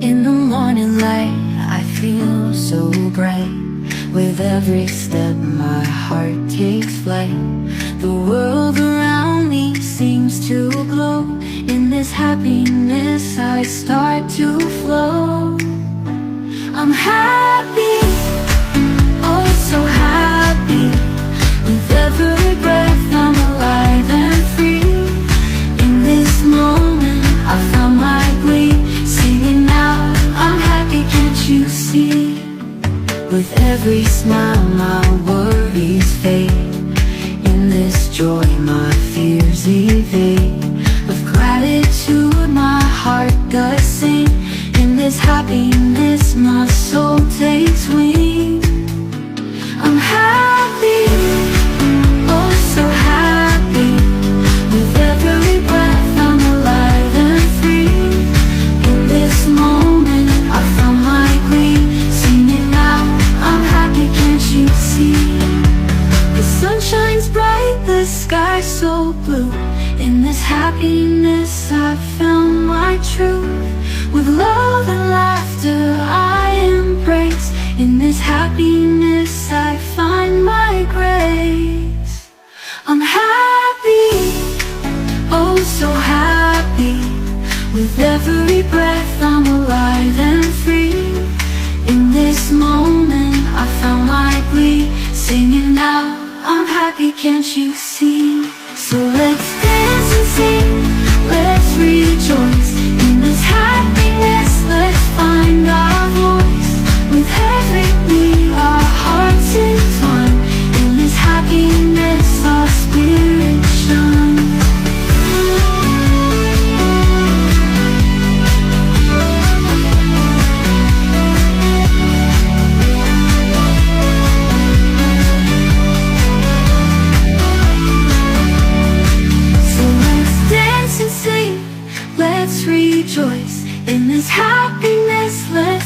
In the morning light, I feel so bright. With every step, my heart takes flight. The world around me seems to glow. In this happiness, I start to flow. I'm happy, oh so happy. With every breath, I'm alive and free. In this moment, I found my glee. Singing out, I'm happy, can't you see? With every smile, my worries fade. In this joy, my fears evade. With gratitude, my heart does sing. In this happiness, my soul takes wing. I'm happy, oh so happy. With every breath, I'm alive and free. In this moment, I found my glee. Singing out, I'm happy, can't you see? The sun shines bright, the sky so blue. In this happiness, I found my truth. With love and laughter, I embrace. In this happiness, I find my grace. I'm happy, oh so happy. With every breath, I'm alive and free. In this moment, I found my glee. Singing out, I'm happy, can't you see? So let's dance and sing, let's rejoice. In this happiness, let's find our voice. With every beat, our hearts entwine. In this happiness, our spirit shines. Let's rejoice in this happiness. Let's